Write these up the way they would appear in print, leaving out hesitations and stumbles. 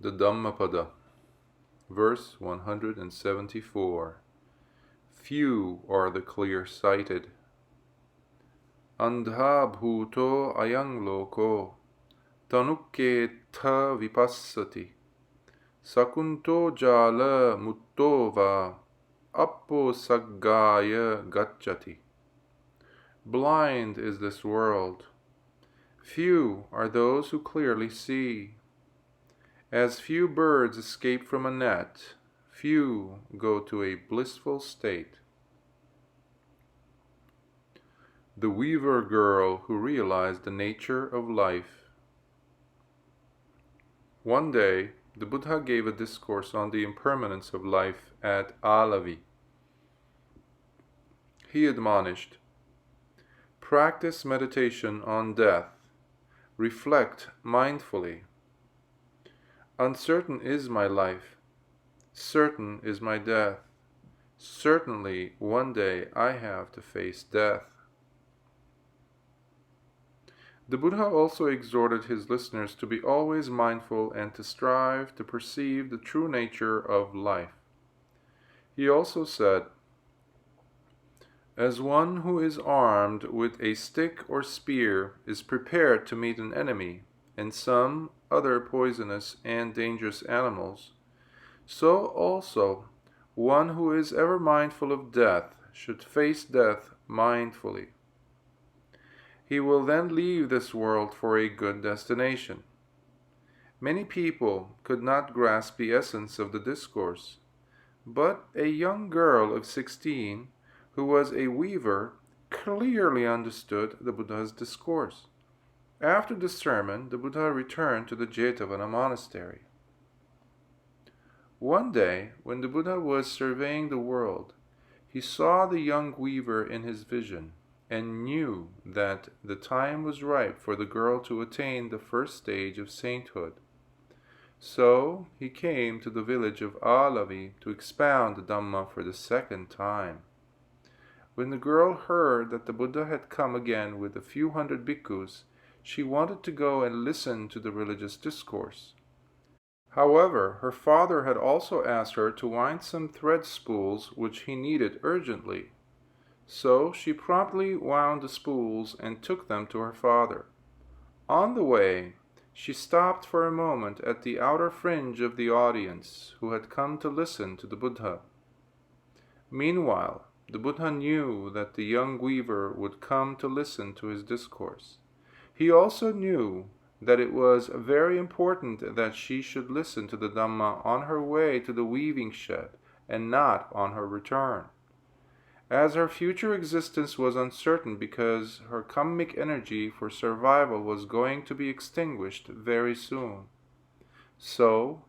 The Dhammapada, verse 174. Few are the clear-sighted. Andha bhuto ayang loko, tanukke tha vipassati, sakunto jala mutto va, appo saggaya gacchati. Blind is this world. Few are those who clearly see. As few birds escape from a net, few go to a blissful state. The weaver girl who realized the nature of life. One day, the Buddha gave a discourse on the impermanence of life at Alavi. He admonished, practice meditation on death, reflect mindfully. Uncertain is my life, certain is my death. Certainly one day I have to face death. The Buddha also exhorted his listeners to be always mindful and to strive to perceive the true nature of life. He also said, as one who is armed with a stick or spear is prepared to meet an enemy and some other poisonous and dangerous animals, so also one who is ever mindful of death should face death mindfully. He will then leave this world for a good destination. Many people could not grasp the essence of the discourse, but a young girl of 16, who was a weaver, clearly understood the Buddha's discourse. After the sermon, the Buddha returned to the Jetavana monastery. One day, when the Buddha was surveying the world, he saw the young weaver in his vision and knew that the time was ripe for the girl to attain the first stage of sainthood. So he came to the village of Alavi to expound the Dhamma for the second time. When the girl heard that the Buddha had come again with a few hundred bhikkhus, she wanted to go and listen to the religious discourse. However, her father had also asked her to wind some thread spools which he needed urgently. So she promptly wound the spools and took them to her father. On the way, she stopped for a moment at the outer fringe of the audience who had come to listen to the Buddha. Meanwhile, the Buddha knew that the young weaver would come to listen to his discourse. He also knew that it was very important that she should listen to the Dhamma on her way to the weaving shed and not on her return. As her future existence was uncertain because her karmic energy for survival was going to be extinguished very soon. So,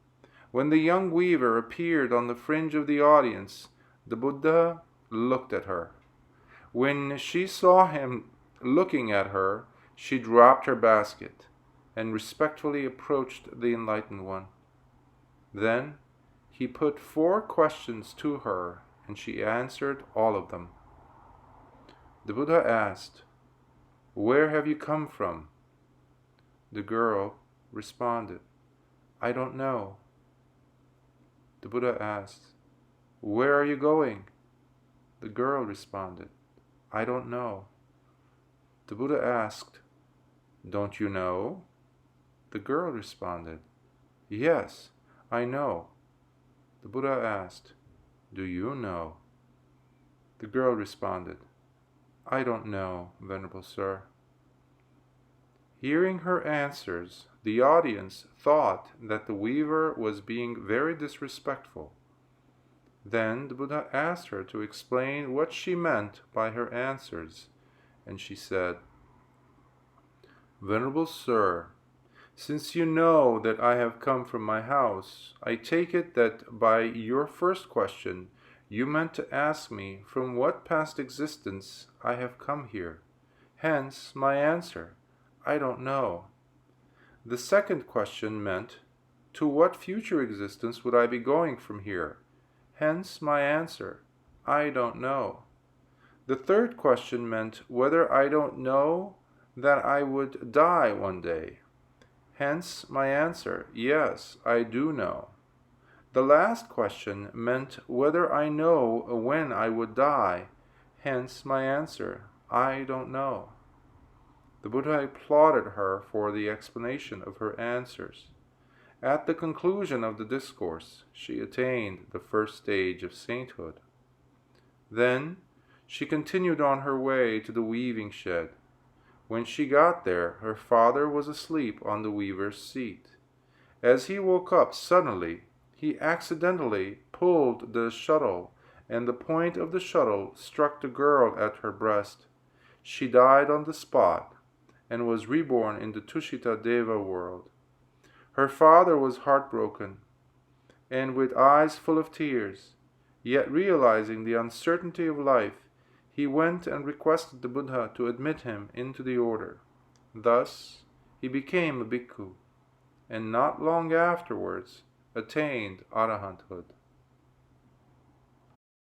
when the young weaver appeared on the fringe of the audience, the Buddha looked at her. When she saw him looking at her, she dropped her basket and respectfully approached the Enlightened One. Then he put 4 questions to her, and she answered all of them. The Buddha asked, "Where have you come from?" The girl responded, "I don't know." The Buddha asked, "Where are you going?" The girl responded, "I don't know." The Buddha asked, "Don't you know?" The girl responded, "Yes, I know." The Buddha asked, "Do you know?" The girl responded, "I don't know, Venerable Sir." Hearing her answers, the audience thought that the weaver was being very disrespectful. Then the Buddha asked her to explain what she meant by her answers, and she said, "Venerable Sir, since you know that I have come from my house, I take it that by your first question you meant to ask me from what past existence I have come here. Hence my answer, I don't know. The second question meant, to what future existence would I be going from here? Hence my answer, I don't know. The third question meant whether I don't know that I would die one day. Hence my answer, yes, I do know. The last question meant whether I know when I would die. Hence my answer, I don't know. The Buddha applauded her for the explanation of her answers. At the conclusion of the discourse, she attained the first stage of sainthood. Then she continued on her way to the weaving shed. When she got there, her father was asleep on the weaver's seat. As he woke up suddenly, he accidentally pulled the shuttle, and the point of the shuttle struck the girl at her breast. She died on the spot, and was reborn in the Tushita Deva world. Her father was heartbroken, and with eyes full of tears, yet realizing the uncertainty of life, he went and requested the Buddha to admit him into the order. Thus he became a bhikkhu, and not long afterwards attained arahanthood.